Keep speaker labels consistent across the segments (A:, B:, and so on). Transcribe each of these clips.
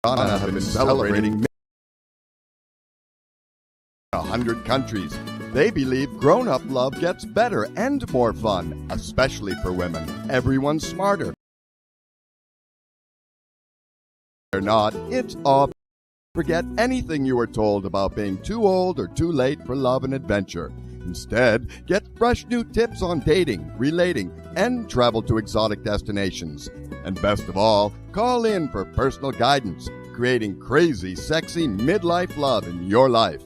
A: Morgana have been celebrating 100 countries. They believe grown-up love gets better and more fun, especially for women. Everyone's smarter. They're not. It's all. Forget anything you were told about being too old or too late for love and adventure. Instead, get fresh new tips on dating, relating, and travel to exotic destinations. And best of all, call in for personal guidance, creating crazy, sexy midlife love in your life.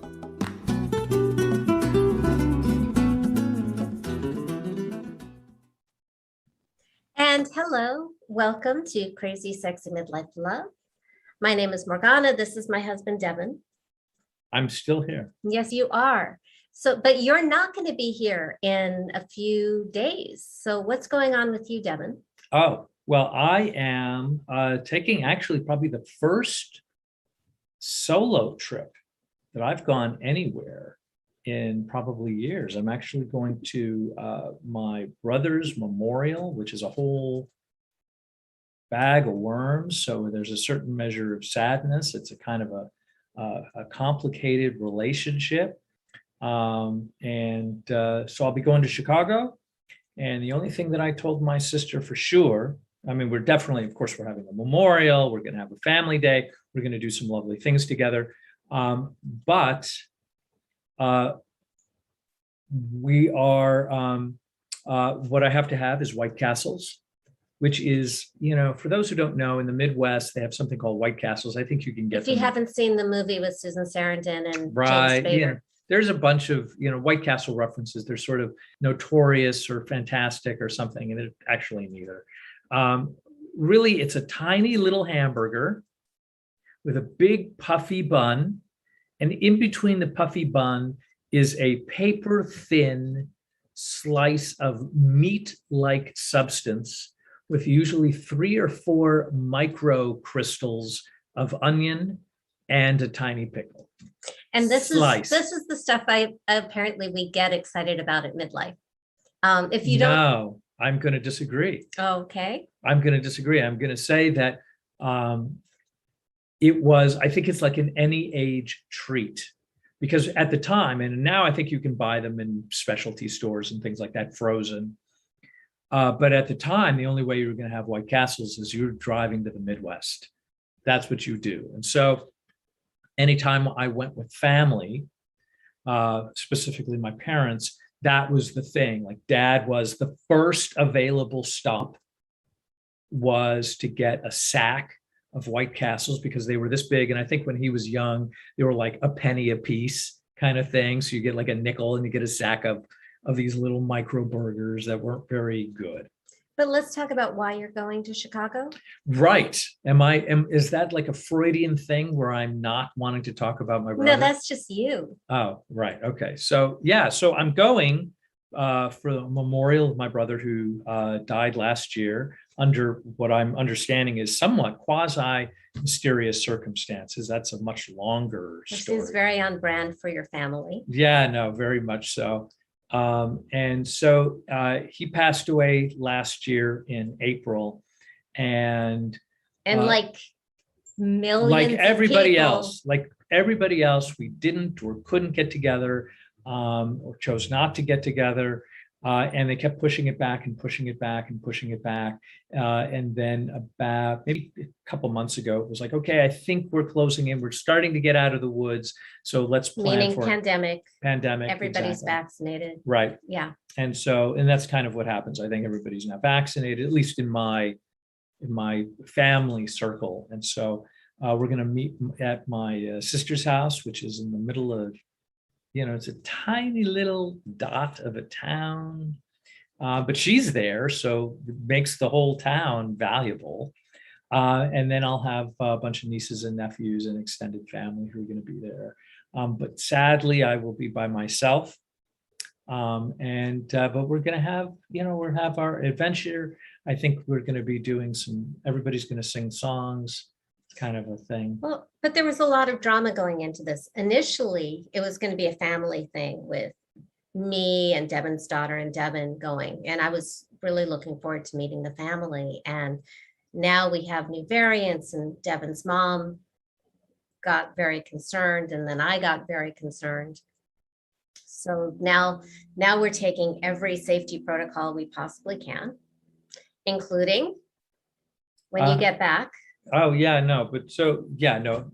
B: And hello, welcome to Crazy Sexy Midlife Love. My name is Morgana. This is my husband, Devin.
C: I'm still here.
B: Yes, you are. But you're not going to be here in a few days. So what's going on with you, Devin?
C: Oh, well, I am taking actually probably the first solo trip that I've gone anywhere in probably years. I'm actually going to my brother's memorial, which is a whole bag of worms. So there's a certain measure of sadness. It's a kind of a complicated relationship. So I'll be going to Chicago. And the only thing that I told my sister for sure, I mean, we're definitely, of course, we're having a memorial. We're going to have a family day. We're going to do some lovely things together. But we are, what I have to have is White Castles, which is, you know, for those who don't know, in the Midwest, they have something called White Castles. I think you can get
B: If you haven't seen the movie with Susan Sarandon and
C: right,
B: James Spader.
C: Yeah. There's a bunch of, you know, White Castle references. They're sort of notorious or fantastic or something, and they're actually neither. Really, it's a tiny little hamburger with a big puffy bun, and in between the puffy bun is a paper-thin slice of meat-like substance with usually 3 or 4 micro crystals of onion and a tiny pickle.
B: And this is the stuff we get excited about at midlife. If you don't,
C: no, I'm going to disagree.
B: Okay.
C: I'm going to disagree. I'm going to say that it was. I think it's like an any age treat, because at the time, and now I think you can buy them in specialty stores and things like that, frozen. But at the time, the only way you were going to have White Castles is you were driving to the Midwest. That's what you do, and so. Anytime I went with family, specifically my parents, that was the thing. Like Dad was the first available stop was to get a sack of White Castles because they were this big. And I think when he was young, they were like a penny a piece kind of thing. So you get like a nickel and you get a sack of these little micro burgers that weren't very good.
B: But let's talk about why you're going to Chicago.
C: Right. Is that like a Freudian thing where I'm not wanting to talk about my brother?
B: No, that's just you.
C: Oh, right. Okay. So, yeah. So I'm going for the memorial of my brother who died last year under what I'm understanding is somewhat quasi mysterious circumstances. That's a much longer story.
B: This is very on brand for your family.
C: Yeah, no, very much so. And so he passed away last year in April, and
B: like millions
C: like everybody
B: else,
C: we didn't or couldn't get together, or chose not to get together. And they kept pushing it back and pushing it back and pushing it back. And then about maybe a couple months ago, it was like, okay, I think we're closing in. We're starting to get out of the woods. So let's plan for
B: pandemic.
C: exactly.
B: Everybody's vaccinated.
C: Right.
B: Yeah.
C: And that's kind of what happens. I think everybody's now vaccinated, at least in my family circle. And so we're going to meet at my sister's house, which is in the middle of, it's a tiny little dot of a town, but she's there, so it makes the whole town valuable. And then I'll have a bunch of nieces and nephews and extended family who are going to be there. But sadly, I will be by myself. But we're going to have, we'll have our adventure. I think we're going to be doing everybody's going to sing songs. Kind of a thing.
B: Well, but there was a lot of drama going into this. Initially, it was going to be a family thing with me and Devin's daughter and Devin going. And I was really looking forward to meeting the family. And now we have new variants, and Devin's mom got very concerned, and then I got very concerned. So now we're taking every safety protocol we possibly can, including when you get back.
C: Oh yeah, no, but so yeah, no.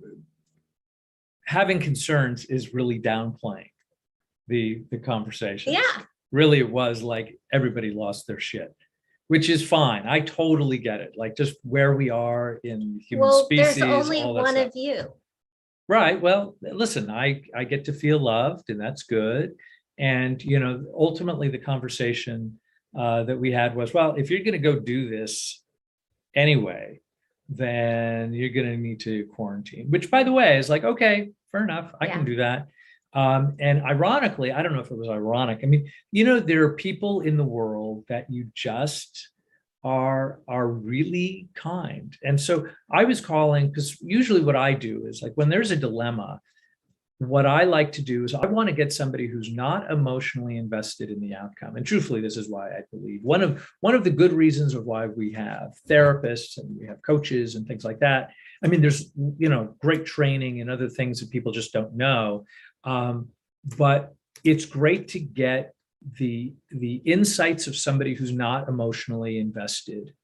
C: Having concerns is really downplaying the conversation.
B: Yeah.
C: Really, it was like everybody lost their shit, which is fine. I totally get it. Like just where we are in human species.
B: There's only
C: all that
B: one
C: stuff.
B: of you.
C: Right. Well, listen, I get to feel loved, and that's good. And ultimately, the conversation that we had was, well, if you're going to go do this anyway, then you're going to need to quarantine. Which, by the way, is like, okay, fair enough. I can do that. And ironically, I don't know if it was ironic. I mean, there are people in the world that you just are really kind. And so I was calling because usually what I do is like when there's a dilemma, what I like to do is I want to get somebody who's not emotionally invested in the outcome. And truthfully, this is why I believe one of the good reasons of why we have therapists and we have coaches and things like that. I mean, there's great training and other things that people just don't know. But it's great to get the insights of somebody who's not emotionally invested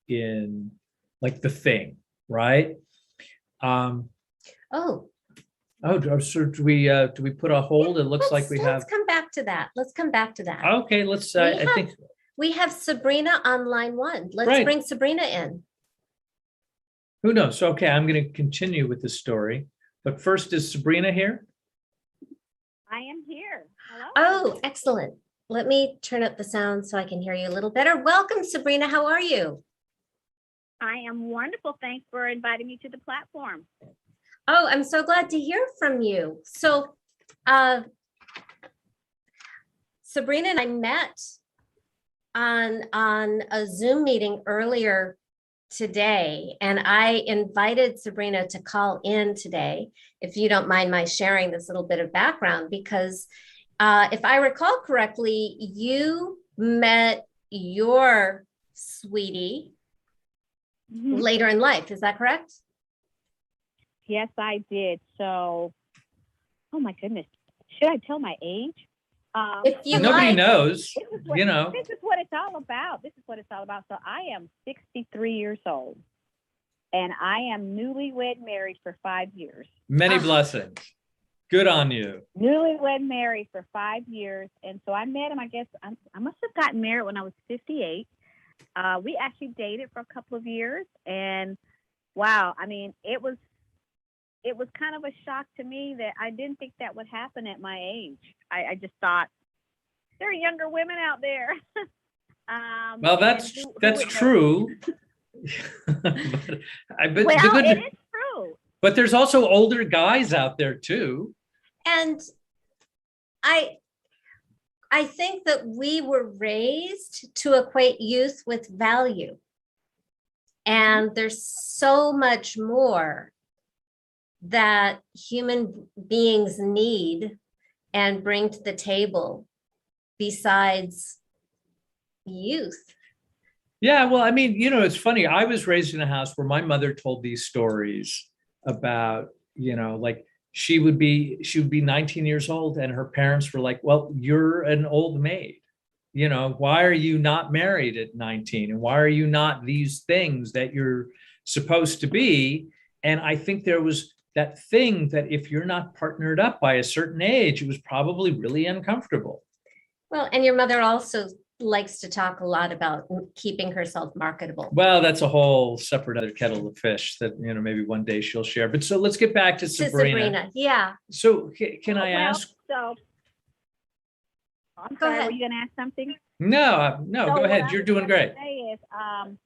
C: in like the thing, right?
B: Oh,
C: so do we put a hold? It looks like we have.
B: Let's come back to that.
C: Okay, let's. I think
B: we have Sabrina on line 1. Let's bring Sabrina in.
C: Who knows? Okay, I'm going to continue with the story, but first, is Sabrina here?
D: I am here. Hello.
B: Oh, excellent. Let me turn up the sound so I can hear you a little better. Welcome, Sabrina. How are you?
D: I am wonderful. Thanks for inviting me to the platform.
B: Oh, I'm so glad to hear from you. So, Sabrina and I met on a Zoom meeting earlier today, and I invited Sabrina to call in today, if you don't mind my sharing this little bit of background, because if I recall correctly, you met your sweetie later in life. Is that correct?
D: Yes, I did. So, oh my goodness. Should I tell my age?
B: If you
C: Nobody
B: like.
C: knows,
D: This is what it's all about. So I am 63 years old, and I am newlywed married for 5 years.
C: Many blessings. Good on you.
D: Newlywed married for 5 years. And so I met him, I guess, I must have gotten married when I was 58. We actually dated for a couple of years. And wow, I mean, it was kind of a shock to me that I didn't think that would happen at my age. I just thought there are younger women out there.
C: Well, that's true. It
D: is true.
C: But there's also older guys out there too.
B: And I think that we were raised to equate youth with value. And there's so much more that human beings need and bring to the table besides youth.
C: Yeah, well, I mean, it's funny. I was raised in a house where my mother told these stories about, like she would be 19 years old and her parents were like, well, you're an old maid. Why are you not married at 19? And why are you not these things that you're supposed to be? And I think there was that thing that if you're not partnered up by a certain age, it was probably really uncomfortable.
B: Well, and your mother also likes to talk a lot about keeping herself marketable.
C: Well, that's a whole separate other kettle of fish that, maybe one day she'll share. But so let's get back to Sabrina.
B: Yeah.
C: So can I ask?
D: So I'm
B: Go
D: sorry,
B: ahead.
D: were you going to ask something?
C: No, go ahead. You're doing great.
D: What I was gonna say is,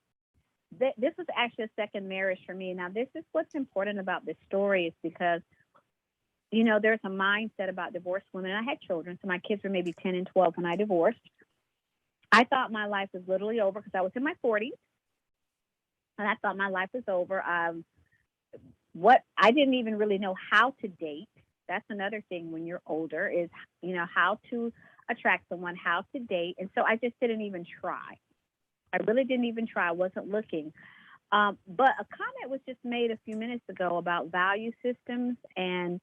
D: this was actually a second marriage for me. Now, this is what's important about this story is because, there's a mindset about divorced women. I had children, so my kids were maybe 10 and 12 when I divorced. I thought my life was literally over because I was in my 40s, and I thought my life was over. I didn't even really know how to date. That's another thing when you're older is, how to attract someone, how to date. And so I just didn't even try. I really didn't even try. I wasn't looking. But a comment was just made a few minutes ago about value systems and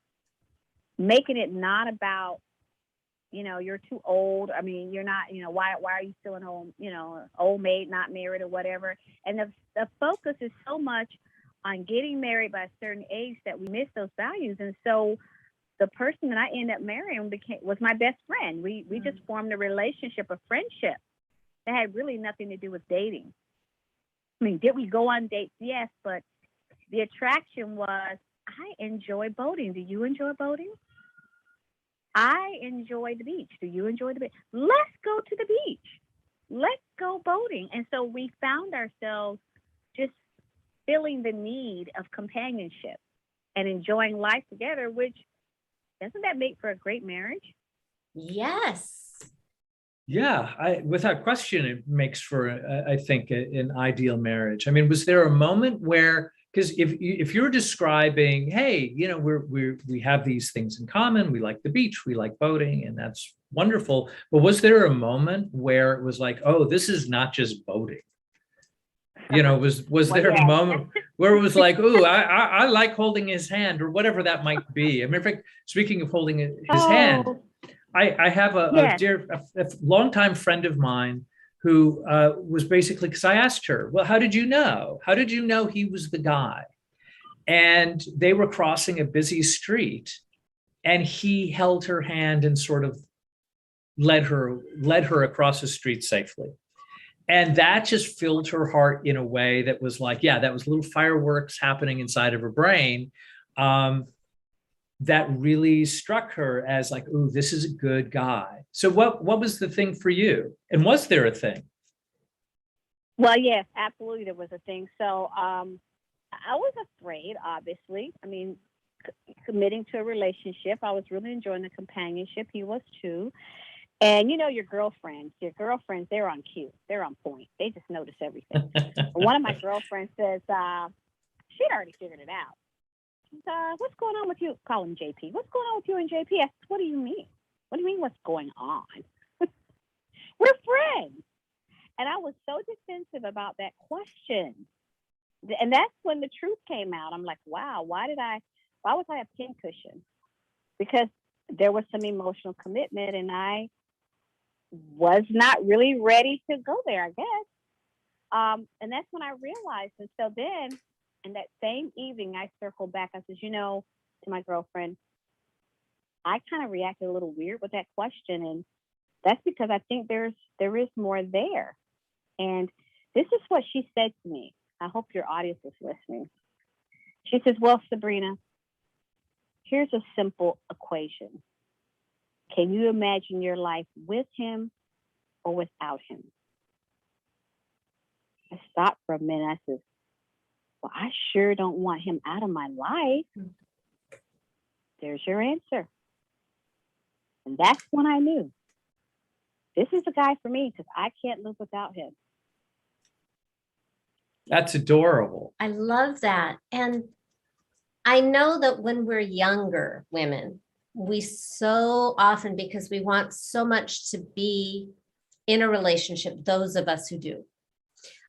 D: making it not about, you're too old. I mean, you're not, why are you still an old maid, not married or whatever. And the focus is so much on getting married by a certain age that we miss those values. And so the person that I ended up marrying was my best friend. We just formed a relationship, a friendship that had really nothing to do with dating. I mean, did we go on dates? Yes, but the attraction was, I enjoy boating. Do you enjoy boating? I enjoy the beach. Do you enjoy the beach? Let's go to the beach. Let's go boating. And so we found ourselves just feeling the need of companionship and enjoying life together, which doesn't that make for a great marriage?
B: Yes.
C: Yeah, without question, it makes for, I think, an ideal marriage. I mean, was there a moment where, because if you're describing, hey, we have these things in common, we like the beach, we like boating, and that's wonderful. But was there a moment where it was like, oh, this is not just boating? Was there a moment where it was like, ooh, I like holding his hand, or whatever that might be? I mean, in fact, speaking of holding his hand, I have a longtime friend of mine who was basically, because I asked her, well, how did you know? How did you know he was the guy? And they were crossing a busy street, and he held her hand and sort of led her across the street safely. And that just filled her heart in a way that was like, yeah, that was little fireworks happening inside of her brain. That really struck her as like, ooh, this is a good guy. So what was the thing for you? And was there a thing?
D: Well, yes, absolutely. There was a thing. So I was afraid, obviously. I mean, committing to a relationship, I was really enjoying the companionship. He was too. And your girlfriends, they're on cue. They're on point. They just notice everything. One of my girlfriends says, she'd already figured it out. She said, what's going on with you? Call him JP. What's going on with you and JP? I said, what do you mean? What do you mean what's going on? We're friends. And I was so defensive about that question. And that's when the truth came out. I'm like, wow, why was I a pincushion? Because there was some emotional commitment, and I was not really ready to go there, I guess. And that's when I realized. And so then, and that same evening, I circled back. I said, to my girlfriend, I kind of reacted a little weird with that question. And that's because I think there is more there. And this is what she said to me. I hope your audience is listening. She says, well, Sabrina, here's a simple equation. Can you imagine your life with him or without him? I stopped for a minute. I said, well, I sure don't want him out of my life. There's your answer. And that's when I knew this is the guy for me, because I can't live without him.
C: That's adorable.
B: I love that. And I know that when we're younger women, we so often, because we want so much to be in a relationship, those of us who do,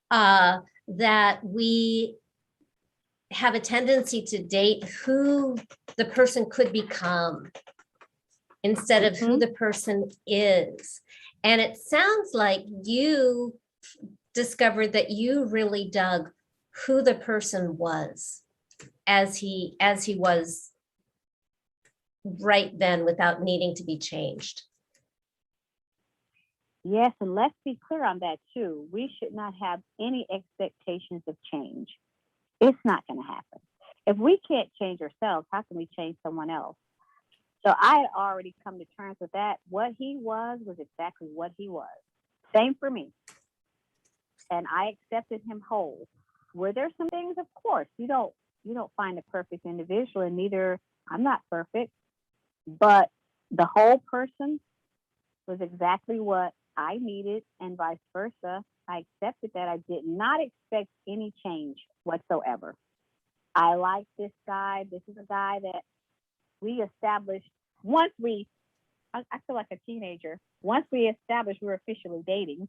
B: that we have a tendency to date who the person could become instead of who the person is. And it sounds like you discovered that you really dug who the person was as he was right then, without needing to be changed.
D: Yes, and let's be clear on that too. We should not have any expectations of change. It's not going to happen. If we can't change ourselves, how can we change someone else? So I had already come to terms with that. What he was exactly what he was. Same for me. And I accepted him whole. Were there some things? Of course. You don't find a perfect individual, and neither, I'm not perfect. But the whole person was exactly what I needed, and vice versa. I accepted that. I did not expect any change whatsoever. I like this guy. This is a guy that we established once I feel like a teenager. Once we established we were officially dating,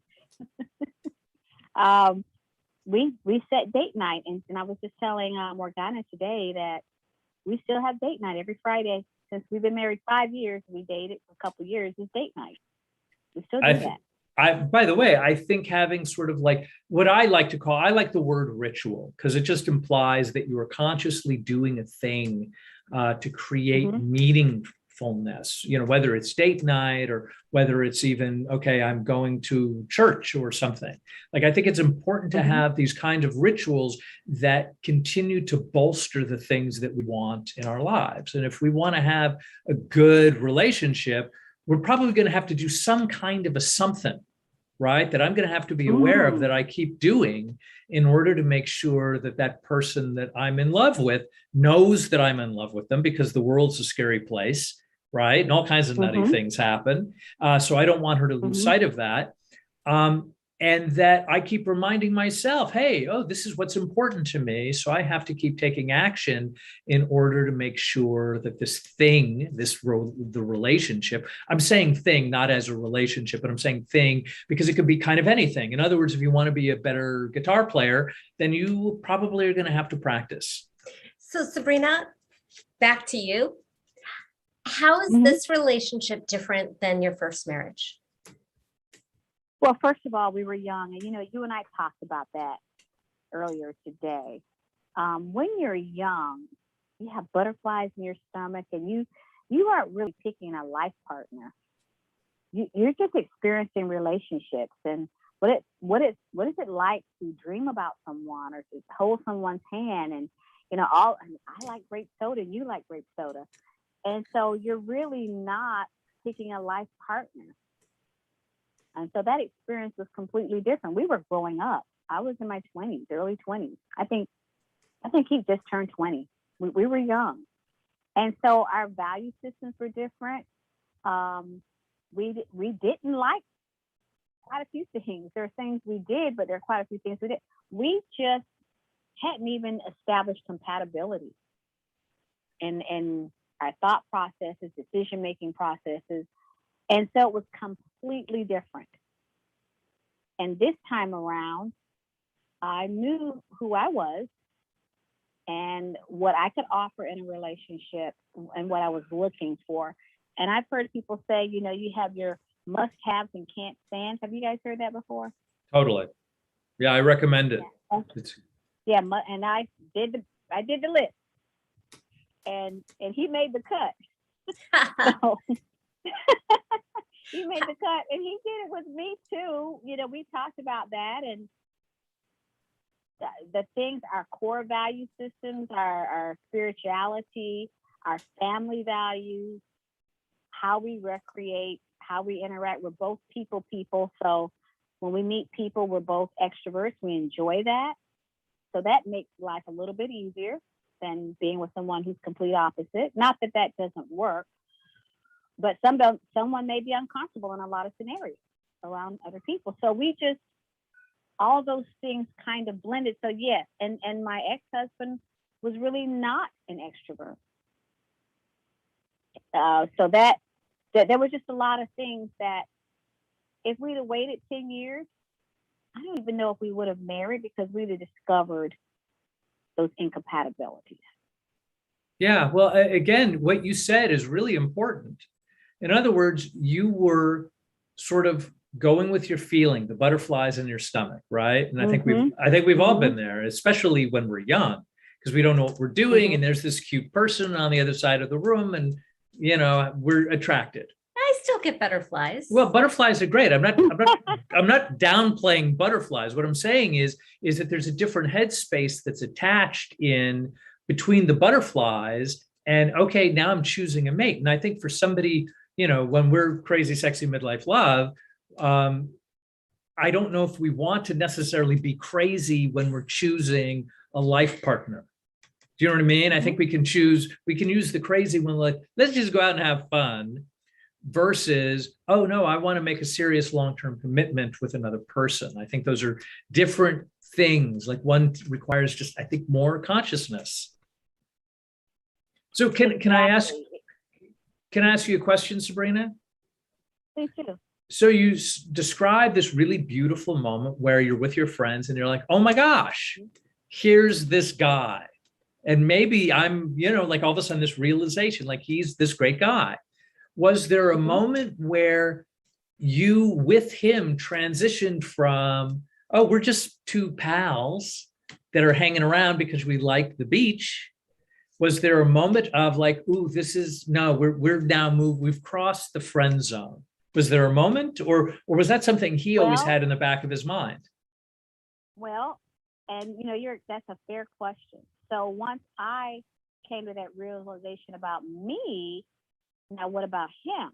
D: we set date night, and I was just telling Morgana today that we still have date night every Friday. Since we've been married 5 years, we dated for a couple of years, is date night. We still do that.
C: By the way, I think having sort of like what I like to call, I like the word ritual, because it just implies that you are consciously doing a thing to create meaningfulness, whether it's date night or whether it's even, okay, I'm going to church or something. Like, I think it's important to have these kind of rituals that continue to bolster the things that we want in our lives. And if we want to have a good relationship, we're probably going to have to do some kind of a something, right? That I'm going to have to be aware of, that I keep doing in order to make sure that that person that I'm in love with knows that I'm in love with them, because the world's a scary place, right? And all kinds of nutty things happen. So I don't want her to lose sight of that. And that I keep reminding myself, hey, this is what's important to me. So I have to keep taking action in order to make sure that this thing, the relationship, I'm saying thing, not as a relationship, but I'm saying thing because it could be kind of anything. In other words, if you want to be a better guitar player, then you probably are going to have to practice.
B: So Sabrina, back to you. How is this relationship different than your first marriage?
D: Well, first of all, we were young, and you and I talked about that earlier today. When you're young, you have butterflies in your stomach, and you aren't really picking a life partner. You're just experiencing relationships, and what is it like to dream about someone or to hold someone's hand, and I like grape soda, and you like grape soda, and so you're really not picking a life partner. And so that experience was completely different. We were growing up. I was in my 20s, early 20s. I think he just turned 20. We were young. And so our value systems were different. We didn't like quite a few things. There are things we did, but there are quite a few things we did. We just hadn't even established compatibility in our thought processes, decision-making processes. And so it was completely different. And this time around, I knew who I was and what I could offer in a relationship and what I was looking for. And I've heard people say, you have your must-haves and can't stands. Have you guys heard that before?
C: Totally. Yeah, I recommend it.
D: Yeah, and I did the list, and he made the cut. So, he made the cut, and he did it with me too. We talked about that, and the things, our core value systems, our spirituality, our family values, how we recreate, how we interact. We're both people. So when we meet people, we're both extroverts. We enjoy that. So that makes life a little bit easier than being with someone who's complete opposite. Not that that doesn't work, but someone may be uncomfortable in a lot of scenarios around other people. So all those things kind of blended. So yes, and my ex-husband was really not an extrovert. So that there was just a lot of things that if we'd have waited 10 years, I don't even know if we would have married, because we'd have discovered those incompatibilities.
C: Yeah, well, again, what you said is really important. In other words, you were sort of going with your feeling, the butterflies in your stomach, right? And I think we've all been there, especially when we're young, because we don't know what we're doing, and there's this cute person on the other side of the room, and we're attracted.
B: I still get butterflies.
C: Well, butterflies are great. I'm not downplaying butterflies. What I'm saying is that there's a different headspace that's attached in between the butterflies and, okay, now I'm choosing a mate. And I think for somebody, when we're crazy, sexy midlife love, I don't know if we want to necessarily be crazy when we're choosing a life partner. Do you know what I mean? I think we can use the crazy one, like, let's just go out and have fun, versus, oh no, I want to make a serious long-term commitment with another person. I think those are different things. Like, one requires just, I think, more consciousness. So can I ask you a question, Sabrina?
D: Please do.
C: So you describe this really beautiful moment where you're with your friends and you're like, oh my gosh, here's this guy. And maybe I'm, like all of a sudden this realization, like he's this great guy. Was there a moment where you with him transitioned from, oh, we're just two pals that are hanging around because we like the beach? Was there a moment of like, ooh, we're now moved, we've crossed the friend zone? Was there a moment, or was that something he always had in the back of his mind?
D: Well, and that's a fair question. So once I came to that realization about me, now what about him?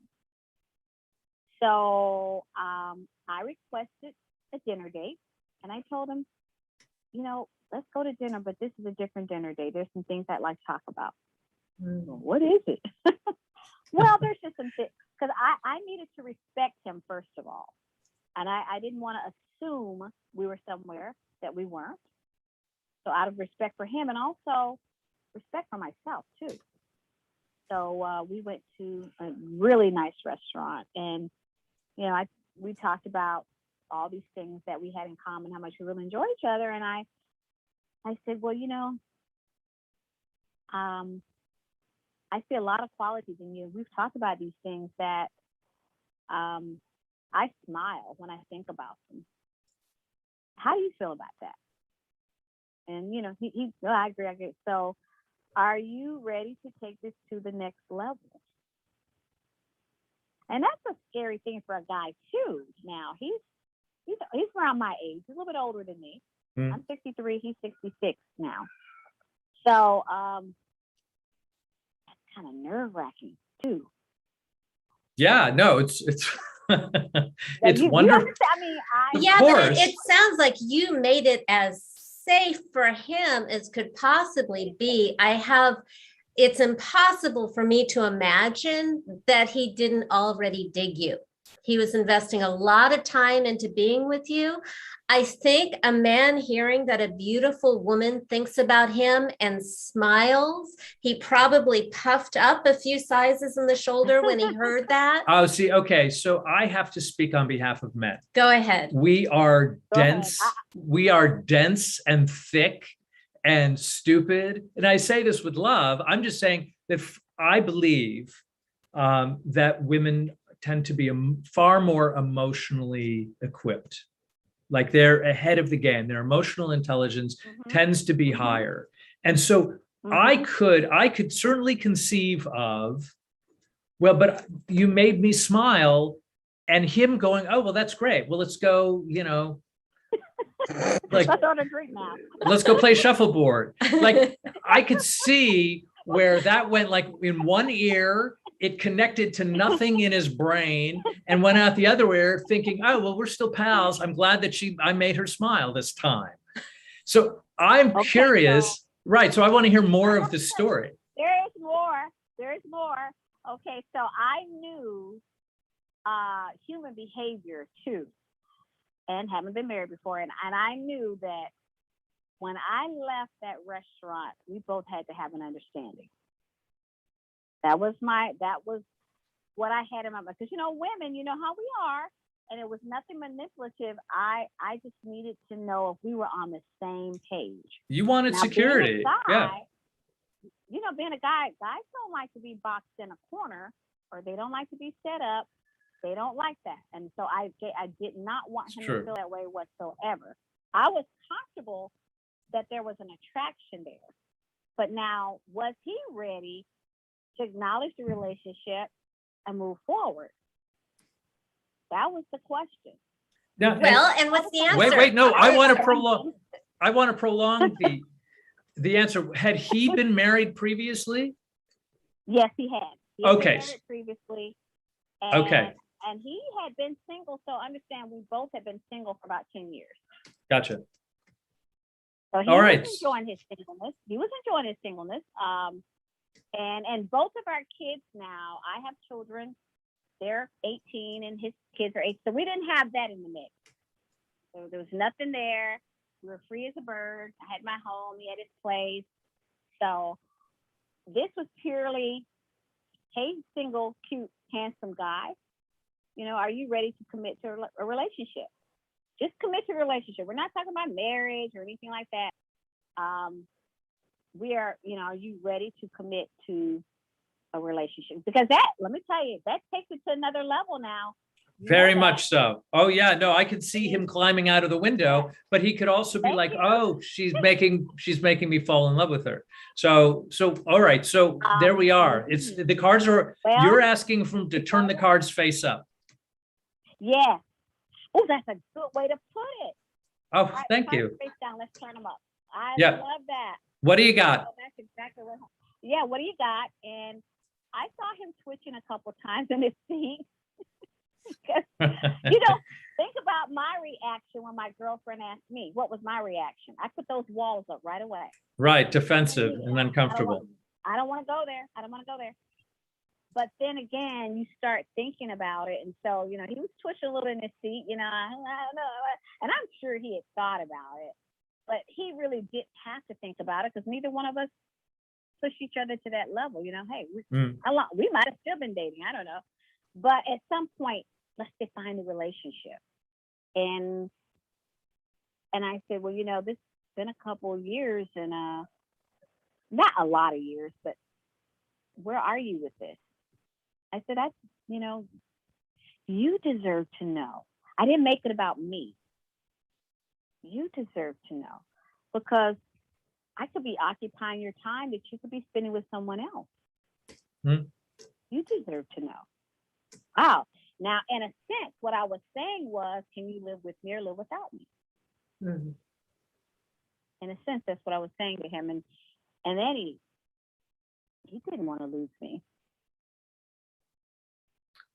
D: So I requested a dinner date, and I told him, let's go to dinner, but this is a different dinner date. There's some things I'd like to talk about. What is it? Well, there's just some things, because I needed to respect him, first of all. And I didn't want to assume we were somewhere that we weren't. So out of respect for him, and also respect for myself, too. So we went to a really nice restaurant, and, we talked about all these things that we had in common, how much we really enjoy each other. And I said, well, I see a lot of qualities in you. We've talked about these things that I smile when I think about them. How do you feel about that? And, he I agree. So are you ready to take this to the next level? And that's a scary thing for a guy too. Now he's around my age. He's a little bit older than me. I'm 63. He's 66 now. So that's kind of nerve-wracking too.
C: Yeah, no, it's it's wonderful.
B: But it sounds like you made it as safe for him as could possibly be. It's impossible for me to imagine that he didn't already dig you. He was investing a lot of time into being with you. I think a man hearing that a beautiful woman thinks about him and smiles, he probably puffed up a few sizes in the shoulder when he heard that.
C: Oh, see, okay. So I have to speak on behalf of men.
B: Go ahead.
C: We are dense. We are dense and thick and stupid. And I say this with love. I'm just saying that I believe that women tend to be far more emotionally equipped. Like they're ahead of the game. Their emotional intelligence tends to be higher. And so I could certainly conceive of, well, but you made me smile, and him going, oh, well, that's great. Well, let's go, like,
D: let's order a drink now.
C: Let's go play shuffleboard. Like I could see where that went, like in one ear, it connected to nothing in his brain and went out the other ear thinking, oh, well, we're still pals. I'm glad that I made her smile this time. So I'm curious. Right. So I want to hear more of the story.
D: There is more. Okay. So I knew human behavior too, and haven't been married before. And I knew that when I left that restaurant, we both had to have an understanding. That was what I had in my mind. Because, women, you know how we are. And it was nothing manipulative. I just needed to know if we were on the same page.
C: You wanted security.
D: Being a guy, guys don't like to be boxed in a corner, or they don't like to be set up. They don't like that. And so I did not want him to feel that way whatsoever. I was comfortable that there was an attraction there. But now, was he ready to acknowledge the relationship and move forward? That was the question.
C: Now,
B: and what's the answer?
C: Wait, no, I want to prolong the answer. Had he been married previously?
D: Yes, he had. He had been married previously. And he had been single. So understand, we both had been single for about 10 years.
C: Gotcha.
D: So he was enjoying his singleness. And both of our kids now, I have children, they're 18 and his kids are 8. So we didn't have that in the mix. So there was nothing there. We were free as a bird. I had my home. He had his place. So this was purely, hey, single, cute, handsome guy. are you ready to commit to a relationship? Just commit to a relationship. We're not talking about marriage or anything like that. We are, are you ready to commit to a relationship? Because that, let me tell you, that takes it to another level now.
C: Very much so. Oh yeah, no, I could see him climbing out of the window, but he could also be like, oh, she's making me fall in love with her. So all right. So there we are. It's the cards are, you're asking him to turn the cards face up.
D: Yeah. Oh, that's a good way to put it.
C: Oh, thank you.
D: Face down. Let's turn them up. I
C: Yeah.
D: love that.
C: What do you got?
D: Oh, that's exactly what. Yeah. What do you got? And I saw him twitching a couple times in his seat. Think about my reaction when my girlfriend asked me. What was my reaction? I put those walls up right away.
C: Right, defensive and uncomfortable.
D: I don't want to go there. I don't want to go there. But then again, you start thinking about it. And so, he was twitching a little in his seat, I don't know. And I'm sure he had thought about it. But he really didn't have to think about it because neither one of us pushed each other to that level. Hey, we might have still been dating. I don't know. But at some point, let's define the relationship. And I said, well, this has been a couple of years and not a lot of years, but where are you with this? I said, you deserve to know. I didn't make it about me. You deserve to know because I could be occupying your time that you could be spending with someone else. You deserve to know. Oh, now, in a sense, what I was saying was, can you live with me or live without me? Mm-hmm. In a sense, that's what I was saying to him. And then he didn't want to lose me.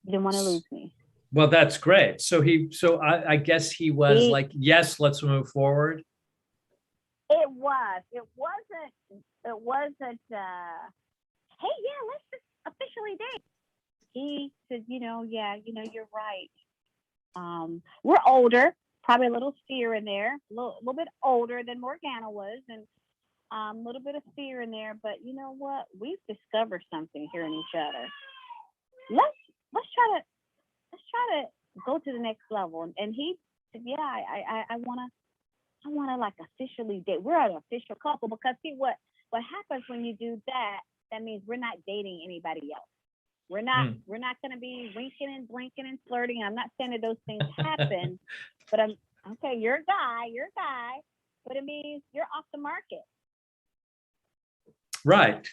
D: He didn't want to lose me.
C: Well, that's great. So I guess he was like, yes, let's move forward.
D: It wasn't, hey, yeah, let's just officially date. He said, you're right. We're older, probably a little fear in there, a little bit older than Morgana was, and a little bit of fear in there. But you know what? We've discovered something here in each other. Let's try to go to the next level. And he said, yeah, I wanna like officially date. We're an official couple because see what happens when you do that. That means we're not dating anybody else. We're not going to be winking and blinking and flirting. I'm not saying that those things happen, but you're a guy, but it means you're off the market.
C: Right.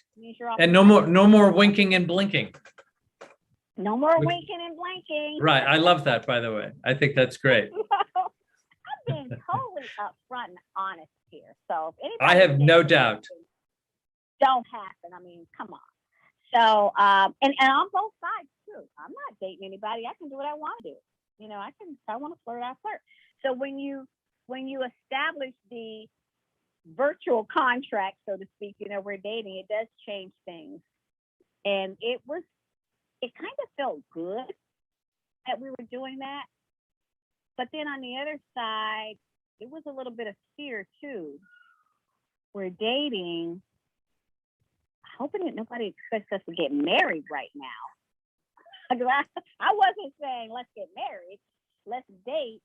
C: And no more winking and blinking.
D: No more winking and blinking.
C: Right. I love that, by the way. I think that's great.
D: I'm being totally upfront and honest here. So if
C: I have no doubt.
D: Don't happen. I mean, come on. So, and on both sides too. I'm not dating anybody. I can do what I want to do. If I want to flirt, I flirt. So when you establish the virtual contract, so to speak, we're dating, it does change things. And it kind of felt good that we were doing that. But then on the other side, it was a little bit of fear too. We're dating. Hoping that nobody expects us to get married right now. I wasn't saying let's get married. Let's date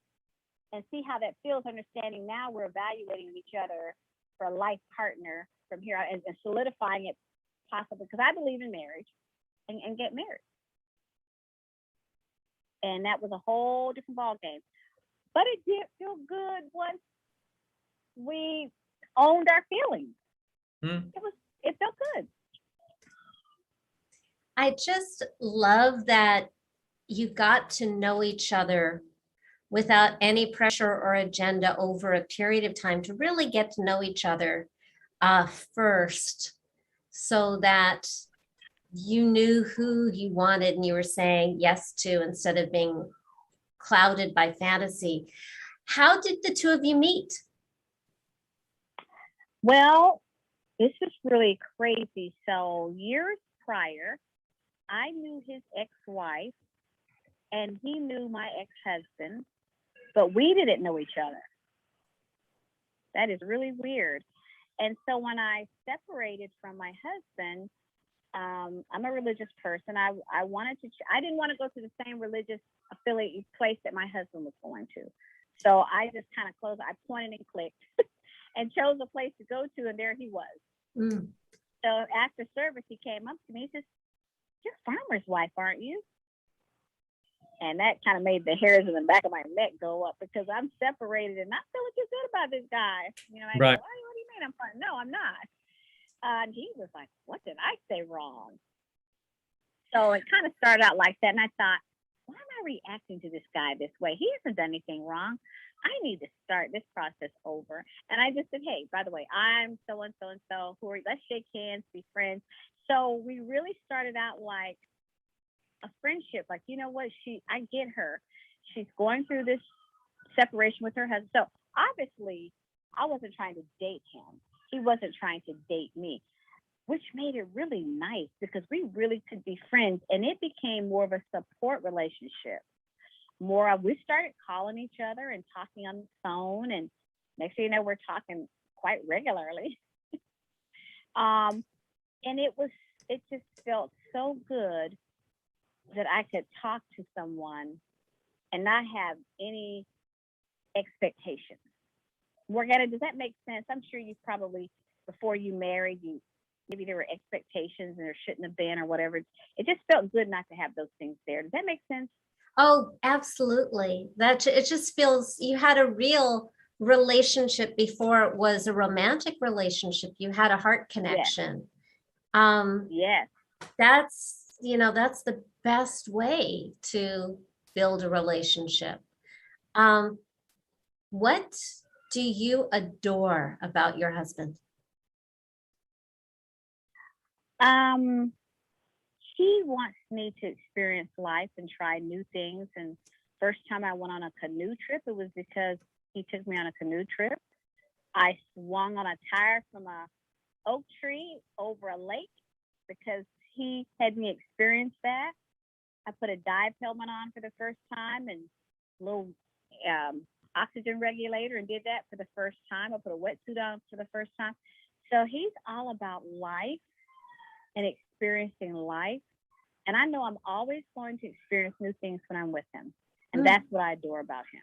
D: and see how that feels. Understanding now we're evaluating each other for a life partner from here out and solidifying it possibly because I believe in marriage and get married. And that was a whole different ball game. But it did feel good once we owned our feelings. It felt good.
B: I just love that you got to know each other without any pressure or agenda over a period of time to really get to know each other first, so that you knew who you wanted and you were saying yes to instead of being clouded by fantasy. How did the two of you meet?
D: Well, this is really crazy. So years prior, I knew his ex-wife and he knew my ex-husband, but we didn't know each other. That is really weird. And so when I separated from my husband, I'm a religious person. I I didn't want to go to the same religious affiliate place that my husband was going to. So I just kind of closed. I pointed and clicked and chose a place to go to, and there he was.
B: Mm.
D: So after service, he came up to me. He says, "You're farmer's wife, aren't you?" And that kind of made the hairs in the back of my neck go up because I'm separated and not feeling too good about this guy. You know, I
C: Right.
D: go, what do you mean I'm fine? No, I'm not. And he was like, what did I say wrong? So it kind of started out like that. And I thought, why am I reacting to this guy this way? He hasn't done anything wrong. I need to start this process over. And I just said, hey, by the way, I'm so and so and so. Who are you? Let's shake hands, be friends. So we really started out like a friendship. Like, you know what? I get her. She's going through this separation with her husband. So obviously, I wasn't trying to date him. He wasn't trying to date me, which made it really nice because we really could be friends. And it became more of a support relationship. We started calling each other and talking on the phone. And next thing you know, we're talking quite regularly. And it just felt so good that I could talk to someone and not have any expectations. Morgana, does that make sense? I'm sure you probably, before you married, maybe there were expectations and there shouldn't have been or whatever. It just felt good not to have those things there. Does that make sense?
B: Oh, absolutely. It just feels you had a real relationship before it was a romantic relationship. You had a heart connection.
D: Yes.
B: That's the best way to build a relationship. What do you adore about your husband?
D: He wants me to experience life and try new things. And first time I went on a canoe trip, it was because he took me on a canoe trip. I swung on a tire from a oak tree over a lake because he had me experience that. I put a dive helmet on for the first time and a little oxygen regulator and did that for the first time. I put a wetsuit on for the first time. So he's all about life and experiencing life. And I know I'm always going to experience new things when I'm with him. And that's what I adore about him.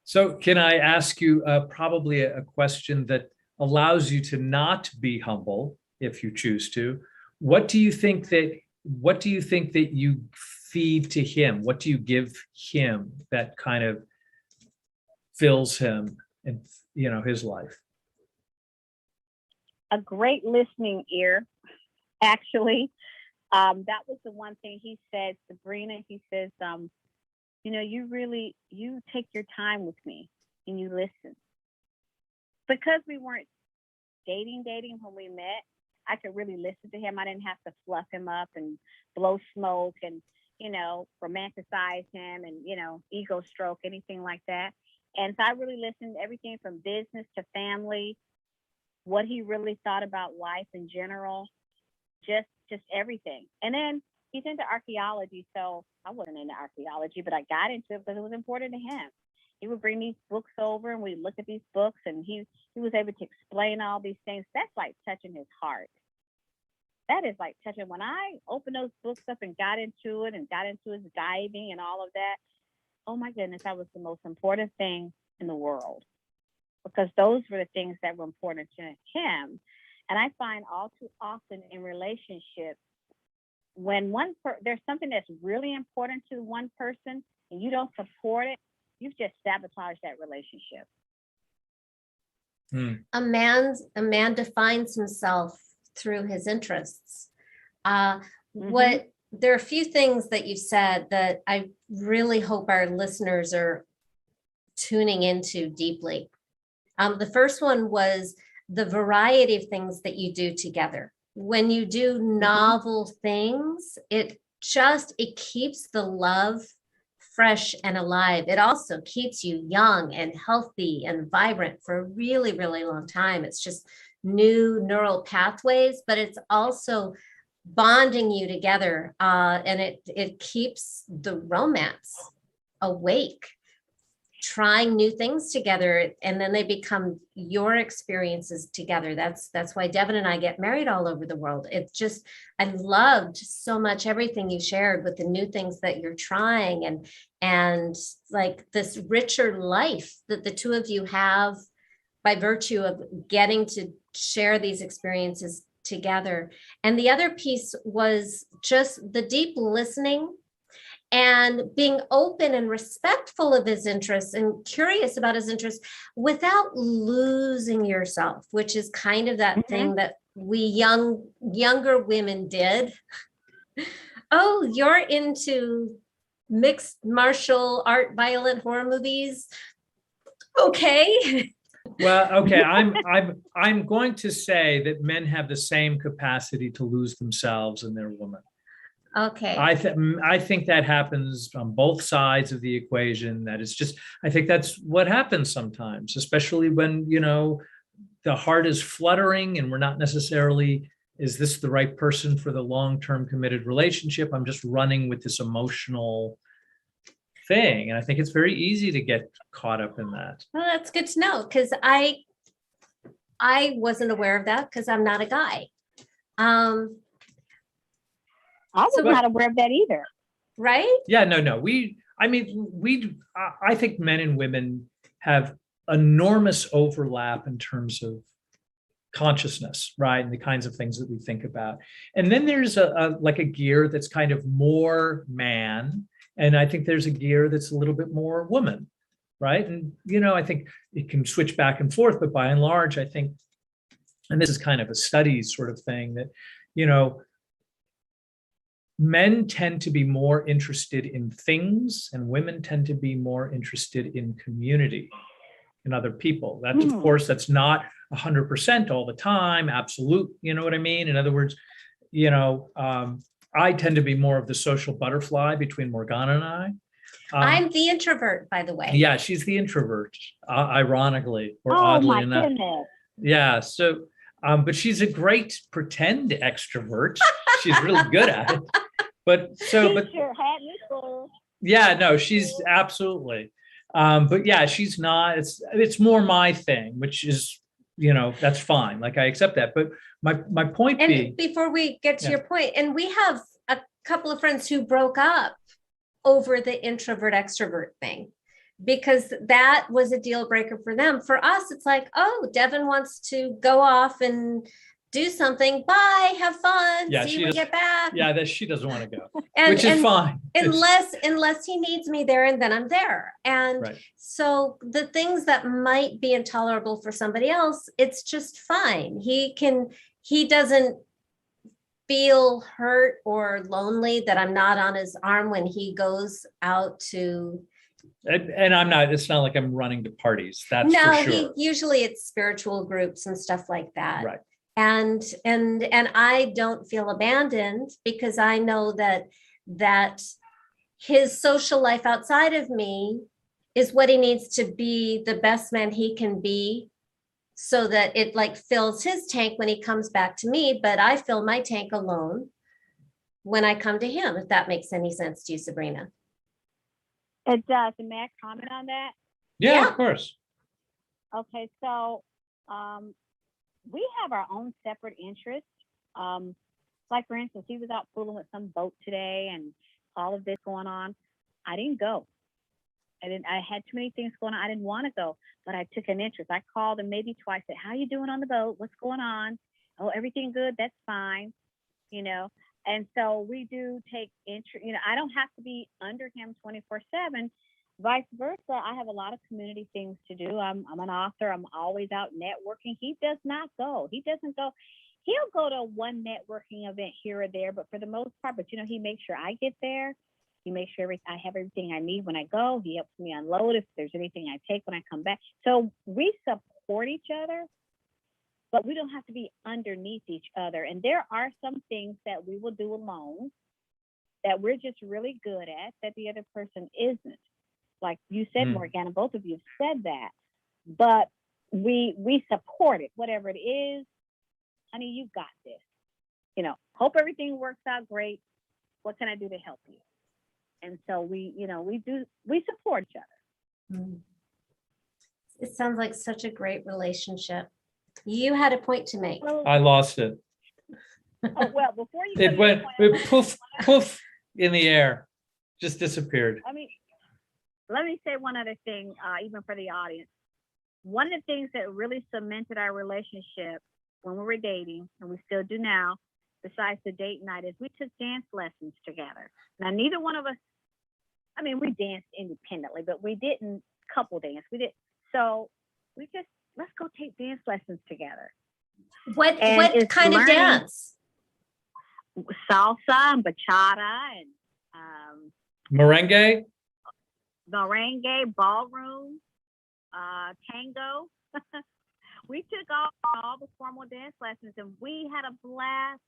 C: So can I ask you probably a question that allows you to not be humble if you choose to? What do you think that you feed to him? What do you give him that kind of fills him and his life?
D: A great listening ear, actually. That was the one thing he said, Sabrina. He says, you take your time with me and you listen. Because we weren't dating when we met, I could really listen to him. I didn't have to fluff him up and blow smoke and, romanticize him and, ego stroke, anything like that. And so I really listened to everything from business to family, what he really thought about life in general, just everything. And then he's into archaeology. So I wasn't into archaeology, but I got into it because it was important to him. He would bring these books over and we'd look at these books and he was able to explain all these things. That's like touching his heart. That is like touching. When I opened those books up and got into it and got into his diving and all of that, oh my goodness, that was the most important thing in the world. Because those were the things that were important to him. And I find all too often in relationships, when there's something that's really important to one person and you don't support it, you've just sabotaged that relationship.
B: A man defines himself through his interests. There are a few things that you've said that I really hope our listeners are tuning into deeply. The first one was the variety of things that you do together. When you do novel things, it keeps the love fresh and alive. It also keeps you young and healthy and vibrant for a really, really long time. It's just new neural pathways, but it's also bonding you together, and it keeps the romance awake. trying new things together, and then they become your experiences together. That's why Devin and I get married all over the world. It's just, I loved so much everything you shared with the new things that you're trying, and like this richer life that the two of you have by virtue of getting to share these experiences together. And the other piece was just the deep listening and being open and respectful of his interests and curious about his interests without losing yourself, which is kind of that thing that we younger women did. Oh, you're into mixed martial art, violent horror movies. Okay.
C: Well, okay, I'm going to say that men have the same capacity to lose themselves in their woman.
B: Okay.
C: I think that happens on both sides of the equation. That is just, I think that's what happens sometimes, especially when, you know, the heart is fluttering and we're not necessarily, is this the right person for the long-term committed relationship? I'm just running with this emotional thing. And I think it's very easy to get caught up in that.
B: Well, that's good to know, because I wasn't aware of that because I'm not a guy.
D: I was not aware of that either.
B: Right?
C: Yeah, no. I think men and women have enormous overlap in terms of consciousness, right? And the kinds of things that we think about. And then there's a gear that's kind of more man. And I think there's a gear that's a little bit more woman, right? And, you know, I think it can switch back and forth, but by and large, I think, and this is kind of a studies sort of thing, that, you know, men tend to be more interested in things and women tend to be more interested in community and other people. That's, of course, that's not 100% all the time, absolute, you know what I mean? In other words, you know, I tend to be more of the social butterfly between Morgana and I.
B: I'm the introvert, by the way.
C: Yeah, she's the introvert, ironically or
D: Oh
C: oddly
D: my
C: enough.
D: goodness.
C: Yeah, so, but she's a great pretend extrovert. She's really good at it. But
D: Sure had me fooled.
C: yeah, no, she's absolutely. But yeah, she's not. It's more my thing, which is, you know, that's fine. Like I accept that. But my point being,
B: before we get to your point, and we have a couple of friends who broke up over the introvert extrovert thing, because that was a deal breaker for them. For us, it's like, oh, Devin wants to go off and do something. Bye, have fun.
C: Yeah,
B: see you when we get back.
C: Yeah, that she doesn't want to go,
B: which
C: is fine.
B: Unless he needs me there, and then I'm there. And
C: right.
B: So the things that might be intolerable for somebody else, it's just fine. He doesn't feel hurt or lonely that I'm not on his arm when he goes out to.
C: And I'm not, it's not like I'm running to parties. That's
B: no,
C: for sure.
B: Usually it's spiritual groups and stuff like that.
C: Right.
B: And I don't feel abandoned, because I know that his social life outside of me is what he needs to be the best man he can be, so that it like fills his tank when he comes back to me, but I fill my tank alone when I come to him, if that makes any sense to you, Sabrina.
D: It does. And may I comment on that?
C: Yeah, of course.
D: Okay, so we have our own separate interests. Like for instance, he was out fooling with some boat today and all of this going on. I didn't go. I had too many things going on. I didn't want to go, but I took an interest. I called him maybe twice, said, how you doing on the boat? What's going on? Oh, everything good? That's fine. You know, and so we do take interest. You know, I don't have to be under him 24/7. Vice versa, I have a lot of community things to do. I'm an author. I'm always out networking. He does not go. He doesn't go. He'll go to one networking event here or there, but for the most part, but you know, he makes sure I get there. He makes sure I have everything I need when I go. He helps me unload if there's anything I take when I come back. So we support each other, but we don't have to be underneath each other. And there are some things that we will do alone that we're just really good at that the other person isn't. Like you said, Morgana, both of you have said that, but we support it, whatever it is. Honey, you got this. You know, hope everything works out great. What can I do to help you? And so we support each other.
B: It sounds like such a great relationship. You had a point to make.
C: I lost it.
D: Oh, well, before you
C: It went poof, poof in the air, just disappeared.
D: Let me say one other thing, even for the audience. One of the things that really cemented our relationship when we were dating, and we still do now, besides the date night, is we took dance lessons together. Now, neither one of us, I mean, we danced independently, but we didn't couple dance. We did. So we just, let's go take dance lessons together.
B: What kind of dance?
D: Salsa and bachata and
C: Merengue?
D: merengue, ballroom, tango. We took all the formal dance lessons and we had a blast,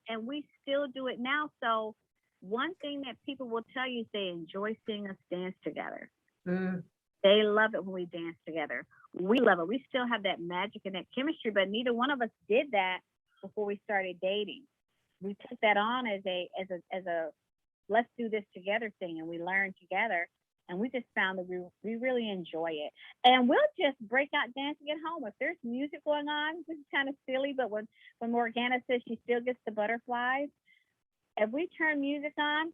D: and we still do it now. So one thing that people will tell you is they enjoy seeing us dance together. They love it when we dance together. We love it. We still have that magic and that chemistry, but neither one of us did that before we started dating. We took that on as a let's do this together thing, and we learned together, and we just found that we really enjoy it. And we'll just break out dancing at home. If there's music going on, this is kind of silly, but when Morgana says she still gets the butterflies, if we turn music on,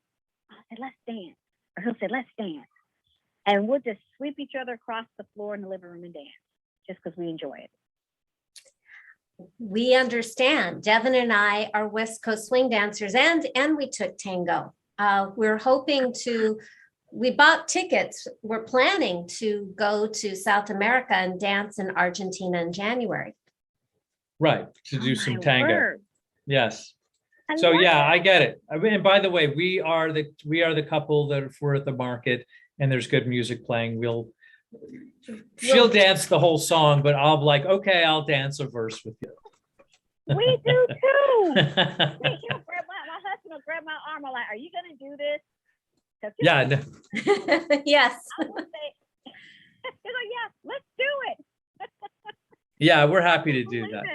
D: I'll say, let's dance. Or he'll say, let's dance. And we'll just sweep each other across the floor in the living room and dance just because we enjoy it.
B: We understand. Devin and I are West Coast swing dancers, and we took tango. We're hoping to, we bought tickets. We're planning to go to South America and dance in Argentina in January.
C: Right, to do some tango.
D: Word.
C: Yes. So yeah, I get it. I mean, and by the way, we are the couple that if we're at the market and there's good music playing, she'll dance the whole song, but I'll be like, okay, I'll dance a verse with you.
D: We do too. My husband will grab my arm. I'm like, are you going to do this?
C: Yeah.
B: No. Yes.
D: I will say, he's like, yeah, let's do it.
C: Yeah, we're happy to do that.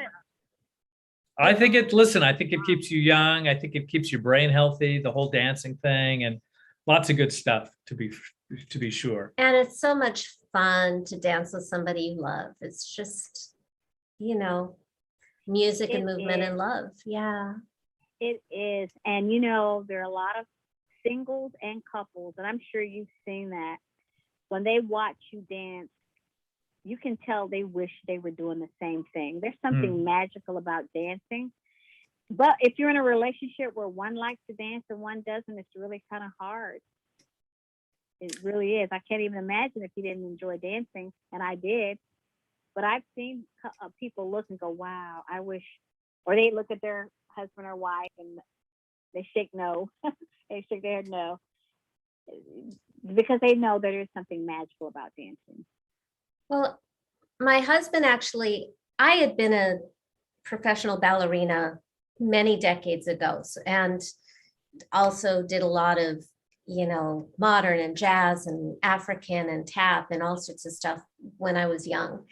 C: I think it keeps you young. I think it keeps your brain healthy, the whole dancing thing, and lots of good stuff to be sure.
B: And it's so much fun to dance with somebody you love. It's just, music and movement and love. Yeah.
D: It is. And, there are a lot of singles and couples, and I'm sure you've seen that. When they watch you dance, you can tell they wish they were doing the same thing. There's something magical about dancing. But if you're in a relationship where one likes to dance and one doesn't, it's really kind of hard. It really is. I can't even imagine if you didn't enjoy dancing, and I did. But I've seen people look and go, wow, I wish, or they look at their husband or wife and they shake no. They shake their head no. Because they know there is something magical about dancing.
B: Well, my husband actually, I had been a professional ballerina many decades ago, and also did a lot of, modern and jazz and African and tap and all sorts of stuff when I was young.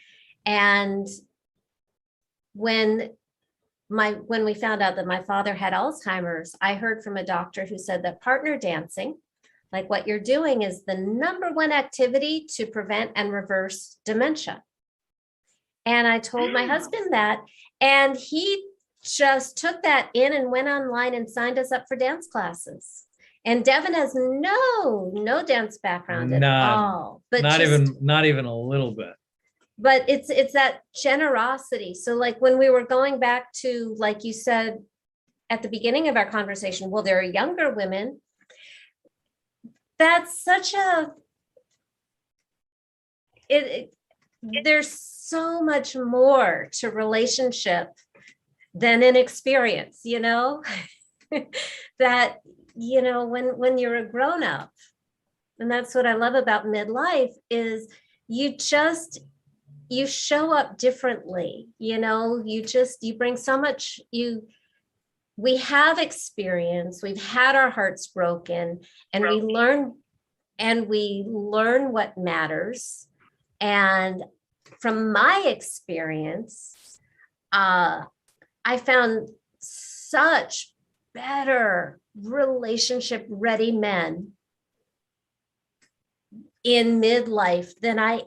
B: And when we found out that my father had Alzheimer's, I heard from a doctor who said that partner dancing, like what you're doing, is the #1 activity to prevent and reverse dementia. And I told my husband that, and he just took that in and went online and signed us up for dance classes. And Devin has no dance background at all, but
C: not even a little bit.
B: But it's that generosity. So like when we were going back to, like you said at the beginning of our conversation, well, there are younger women. That's such there's so much more to relationship than an experience, that, when you're a grown up, and that's what I love about midlife, is you show up differently, you bring so much, we have experience, we've had our hearts broken, and we learn what matters. And from my experience, I found such better relationship ready men in midlife than I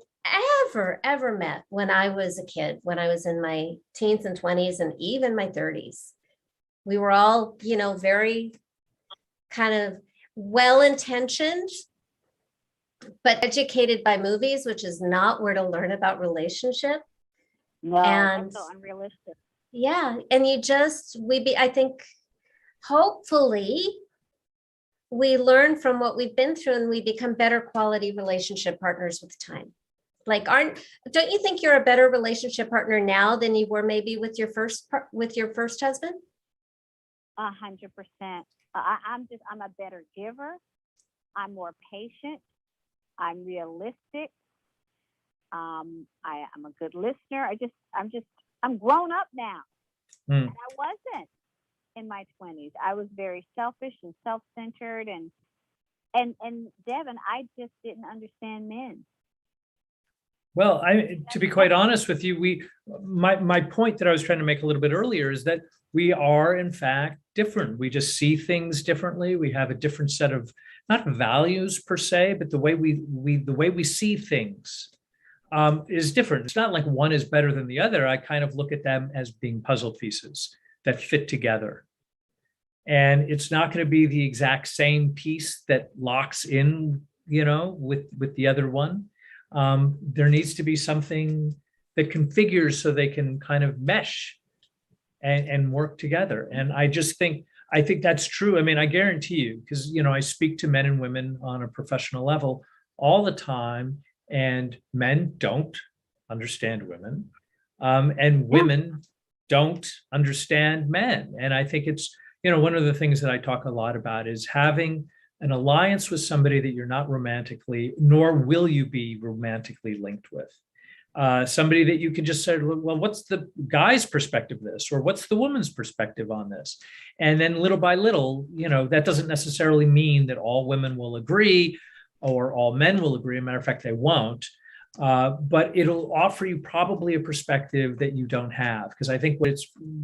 B: ever met when I was a kid, when I was in my teens and 20s and even my 30s. We were all, very kind of well-intentioned, but educated by movies, which is not where to learn about relationship.
D: No,
B: And
D: that's so unrealistic.
B: yeah, and I think hopefully we learn from what we've been through and we become better quality relationship partners with time. Like, don't you think you're a better relationship partner now than you were maybe with your first husband?
D: 100%. I'm a better giver. I'm more patient. I'm realistic. I'm a good listener. I'm grown up now. And I wasn't in my 20s. I was very selfish and self-centered, and Devin, I just didn't understand men.
C: Well, to be quite honest with you, my point that I was trying to make a little bit earlier is that we are in fact different. We just see things differently. We have a different set of, not values per se, but the way we see things is different. It's not like one is better than the other. I kind of look at them as being puzzle pieces that fit together. And it's not going to be the exact same piece that locks in, with the other one. There needs to be something that configures so they can kind of mesh and work together. And I think that's true. I mean, I guarantee you, because, I speak to men and women on a professional level all the time, and men don't understand women, and women don't understand men. And I think it's, one of the things that I talk a lot about is having an alliance with somebody that you're not romantically, nor will you be romantically linked with. Somebody that you can just say, well, what's the guy's perspective of this? Or what's the woman's perspective on this? And then little by little, that doesn't necessarily mean that all women will agree or all men will agree. As a matter of fact, they won't. But it'll offer you probably a perspective that you don't have. Because I think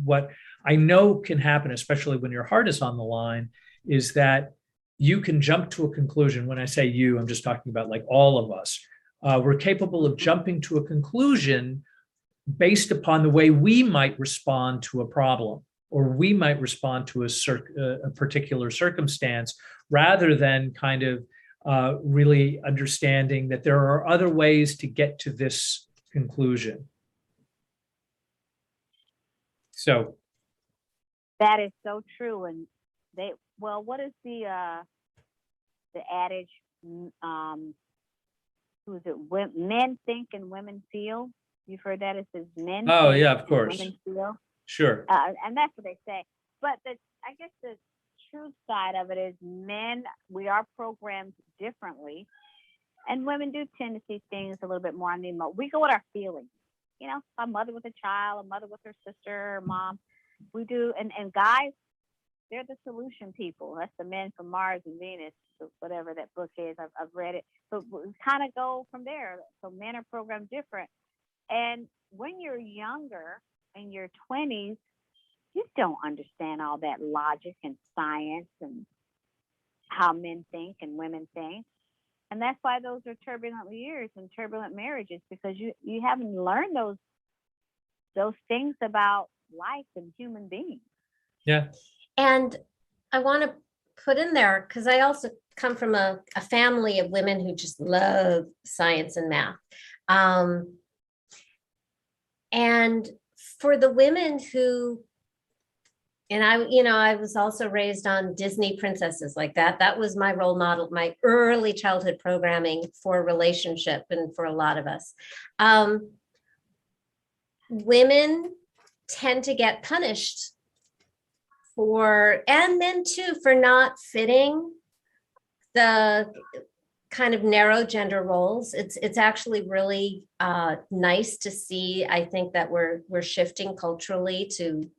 C: what I know can happen, especially when your heart is on the line, is that you can jump to a conclusion. When I say you, I'm just talking about like all of us. We're capable of jumping to a conclusion based upon the way we might respond to a problem, or we might respond to a particular circumstance, rather than kind of really understanding that there are other ways to get to this conclusion. So
D: that is so true. And what is the adage? Who is it? Men think and women feel. You've heard that? It says men.
C: Oh,
D: think
C: yeah, of course.
D: Women feel.
C: Sure.
D: And that's what they say. But I guess the truth side of it is, men, we are programmed differently, and women do tend to see things a little bit more on the emotion. We go with our feelings. A mother with a child, a mother with her sister, or mom. We do, and guys, they're the solution people. That's the men from Mars and Venus, whatever that book is. I've read it. So we kind of go from there. So men are programmed different. And when you're younger, in your 20s, you don't understand all that logic and science and how men think and women think. And that's why those are turbulent years and turbulent marriages, because you haven't learned those things about life and human beings.
C: Yeah.
B: And I want to put in there, because I also come from a family of women who just love science and math. And for the women who, and I was also raised on Disney princesses like that. That was my role model, my early childhood programming for relationship, and for a lot of us. Women tend to get punished and men too, for not fitting the kind of narrow gender roles. It's actually really nice to see. I think that we're shifting culturally to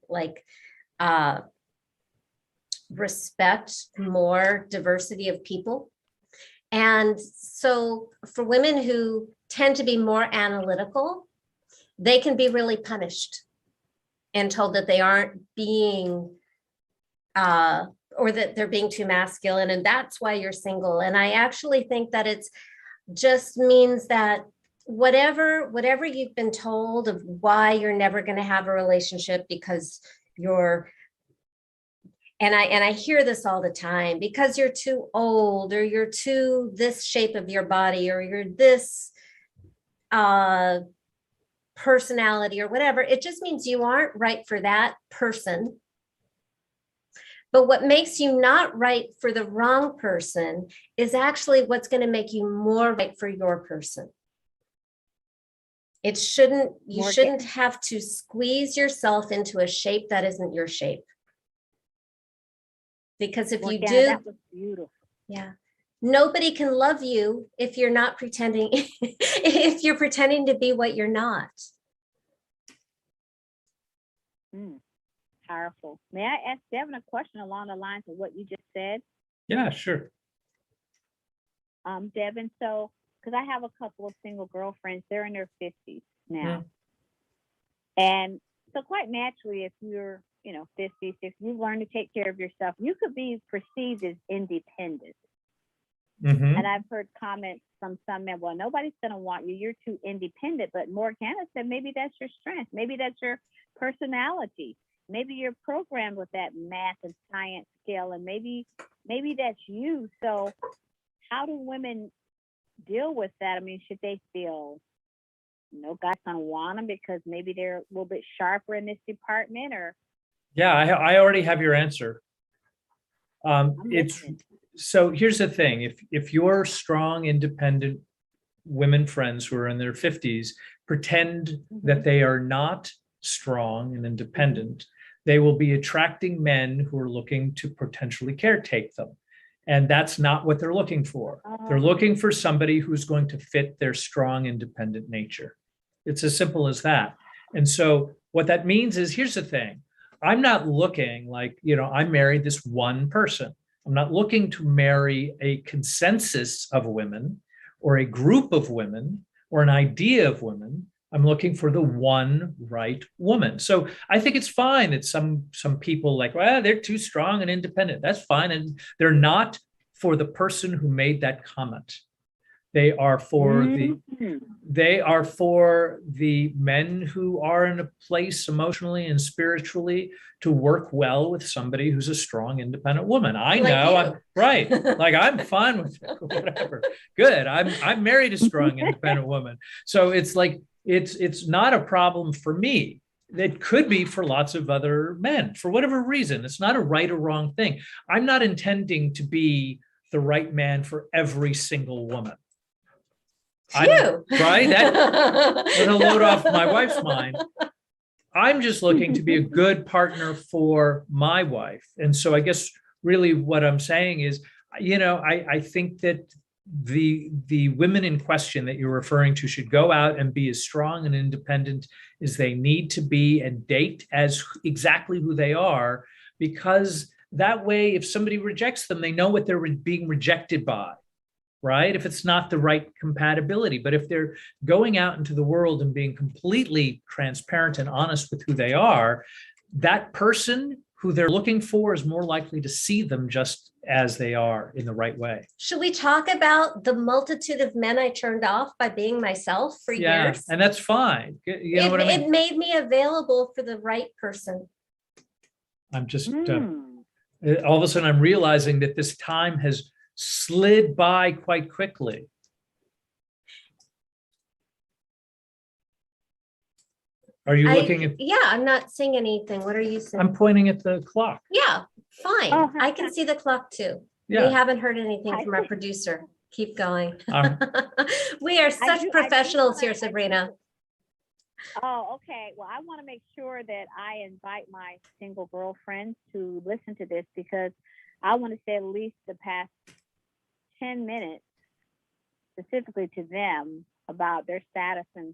B: respect more diversity of people. And so for women who tend to be more analytical, they can be really punished and told that they aren't being or that they're being too masculine, and that's why you're single. And I actually think that it's just means that whatever you've been told of why you're never going to have a relationship because you're, and I hear this all the time, because you're too old, or you're too this shape of your body, or you're this personality, or whatever. It just means you aren't right for that person. But what makes you not right for the wrong person is actually what's going to make you more right for your person. You shouldn't have to squeeze yourself into a shape that isn't your shape. Because if you do,
D: that was beautiful.
B: Yeah. Nobody can love you if you're not pretending, if you're pretending to be what you're not.
D: Powerful. May I ask Devin a question along the lines of what you just said?
C: Yeah, sure.
D: Devin, so, because I have a couple of single girlfriends, they're in their 50s now. And so quite naturally, if you're, 50s, if you learn to take care of yourself, you could be perceived as independent. And I've heard comments from some men, well, nobody's going to want you. You're too independent. But Morgana said, maybe that's your strength. Maybe that's your personality. Maybe you're programmed with that math and science skill, and maybe that's you. So how do women deal with that? I mean, should they feel no guy's going to want them because maybe they're a little bit sharper in this department? Or
C: yeah, I already have your answer. So here's the thing: if your strong, independent women friends who are in their 50s pretend that they are not strong and independent, they will be attracting men who are looking to potentially caretake them. And that's not what they're looking for. They're looking for somebody who's going to fit their strong, independent nature. It's as simple as that. And so what that means is, here's the thing. I'm not looking like, I married this one person. I'm not looking to marry a consensus of women or a group of women or an idea of women. I'm looking for the one right woman. So I think it's fine that some people like, well, they're too strong and independent. That's fine. And they're not for the person who made that comment. They are for the men who are in a place emotionally and spiritually to work well with somebody who's a strong, independent woman. I know, I'm right. Like, I'm fine with it, whatever. Good. I'm married a strong, independent woman. So it's like, it's not a problem for me. It could be for lots of other men for whatever reason. It's not a right or wrong thing. I'm not intending to be the right man for every single woman. Right? That'll load off my wife's mind. I'm just looking to be a good partner for my wife. And so I guess really what I'm saying is, I think that the women in question that you're referring to should go out and be as strong and independent as they need to be and date as exactly who they are, because that way, if somebody rejects them, they know what they're being rejected by. Right? If it's not the right compatibility. But if they're going out into the world and being completely transparent and honest with who they are, that person who they're looking for is more likely to see them just as they are in the right way.
B: Should we talk about the multitude of men I turned off by being myself for years?
C: And that's fine. You know what I mean?
B: It made me available for the right person.
C: I'm just, all of a sudden I'm realizing that this time has slid by quite quickly. Are you looking at?
B: Yeah, I'm not seeing anything. What are you saying?
C: I'm pointing at the clock.
B: Yeah, fine. I can see the clock too.
C: Yeah.
B: We haven't heard anything from our producer. Keep going. We are such professionals here, Sabrina.
D: Oh, okay. Well, I want to make sure that I invite my single girlfriends to listen to this, because I want to say at least the past 10 minutes specifically to them about their status. And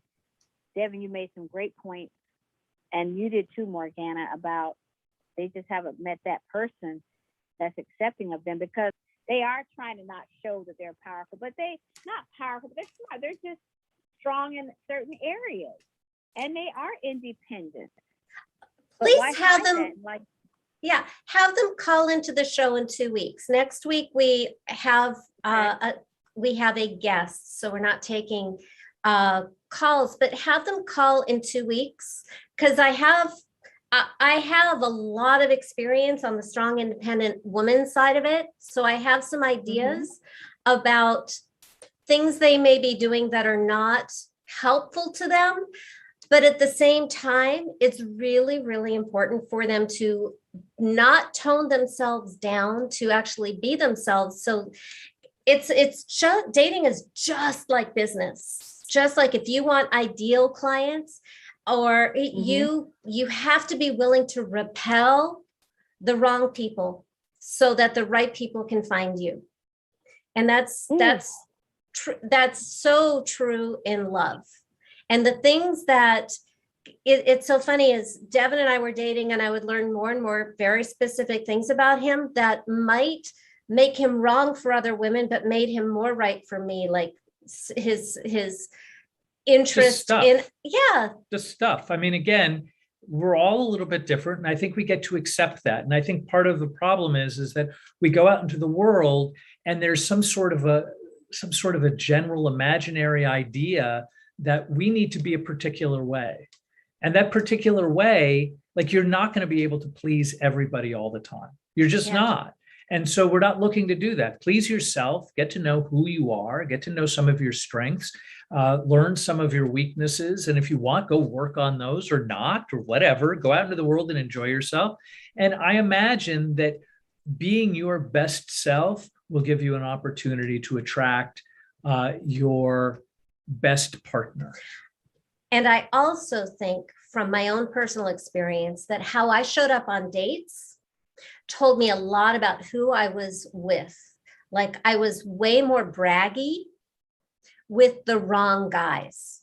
D: Devin, you made some great points, and you did too, Morgana, about they just haven't met that person that's accepting of them, because they are trying to not show that they're powerful, but not powerful, but they're smart. They're just strong in certain areas, and they are independent.
B: Please have them. Have them call into the show in 2 weeks. Next week we have a guest, so we're not taking calls, but have them call in 2 weeks, because I have a lot of experience on the strong, independent woman side of it. So I have some ideas about things they may be doing that are not helpful to them. But at the same time, it's really, really important for them to not tone themselves down, to actually be themselves. So it's just, dating is just like business. Just like if you want ideal clients, or you have to be willing to repel the wrong people so that the right people can find you. And that's so true in love. And the things that it's so funny is Devin and I were dating, and I would learn more and more very specific things about him that might make him wrong for other women, but made him more right for me. Like his interest in,
C: the stuff. I mean, again, we're all a little bit different, and I think we get to accept that. And I think part of the problem is that we go out into the world, and there's some sort of a general imaginary idea that we need to be a particular way. And that particular way, like, you're not going to be able to please everybody all the time. You're just not. And so we're not looking to do that. Please yourself, get to know who you are, get to know some of your strengths, learn some of your weaknesses. And if you want, go work on those, or not, or whatever, go out into the world and enjoy yourself. And I imagine that being your best self will give you an opportunity to attract your best partner.
B: And I also think from my own personal experience that how I showed up on dates told me a lot about who I was with. Like, I was way more braggy with the wrong guys.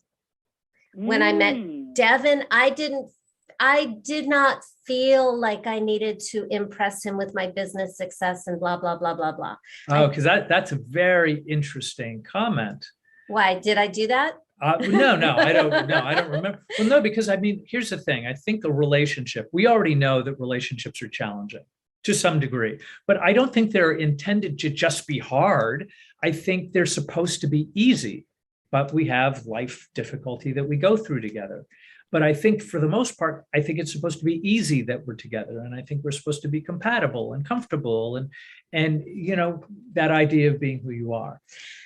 B: When I met Devin, I did not feel like I needed to impress him with my business success and blah, blah, blah, blah, blah.
C: Oh, because that's a very interesting comment.
B: Why did I do that?
C: No, I don't remember. Well, no, because I mean, here's the thing. I think a relationship, we already know that relationships are challenging to some degree, but I don't think they're intended to just be hard. I think they're supposed to be easy, but we have life difficulty that we go through together. But I think for the most part, I think it's supposed to be easy that we're together. And I think we're supposed to be compatible and comfortable, and you know, that idea of being who you are.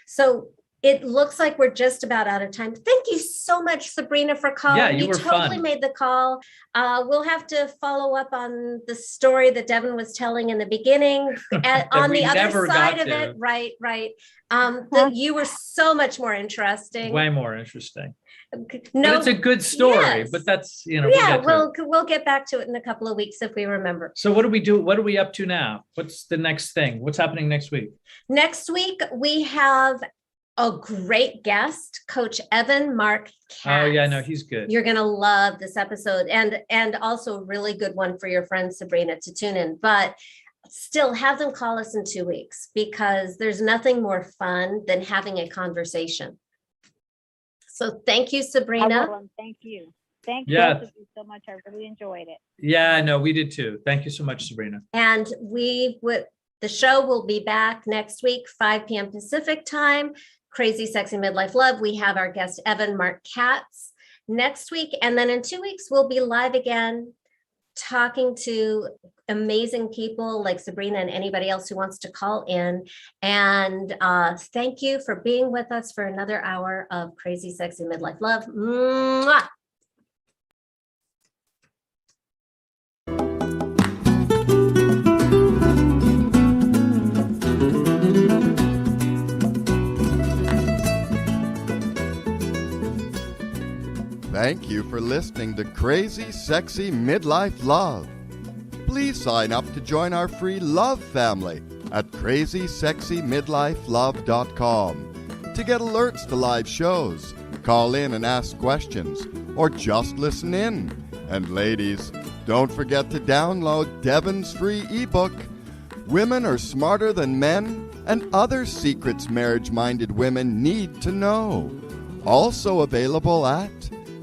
B: So it looks like we're just about out of time. Thank you so much, Sabrina, for calling.
C: Yeah, you were
B: totally
C: fun.
B: Made the call. We'll have to follow up on the story that Devin was telling in the beginning. On the other side of it, right. You were so much more interesting.
C: Way more interesting.
B: No,
C: but it's a good story, but that's, you know.
B: We'll get back to it in a couple of weeks if we remember.
C: So what do we do? What are we up to now? What's the next thing? What's happening next week? Next
B: week, we have a great guest, Coach Evan Mark Katz.
C: Oh yeah, no, he's good.
B: You're gonna love this episode, and also a really good one for your friend Sabrina to tune in. But still, have them call us in 2 weeks, because there's nothing more fun than having a conversation. So thank you, Sabrina.
D: Thank you. Thank you so much. I really enjoyed it.
C: Yeah, no, we did too. Thank you so much, Sabrina.
B: And the show will be back next week, 5 p.m. Pacific time. Crazy Sexy Midlife Love. We have our guest, Evan Mark Katz, next week. And then in 2 weeks, we'll be live again, talking to amazing people like Sabrina and anybody else who wants to call in. And thank you for being with us for another hour of Crazy Sexy Midlife Love. Mwah!
A: Thank you for listening to Crazy Sexy Midlife Love. Please sign up to join our free love family at crazysexymidlifelove.com to get alerts to live shows, call in and ask questions, or just listen in. And ladies, don't forget to download Devin's free ebook, Women Are Smarter Than Men and Other Secrets Marriage-Minded Women Need to Know. Also available at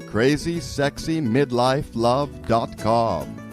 A: crazysexymidlifelove.com.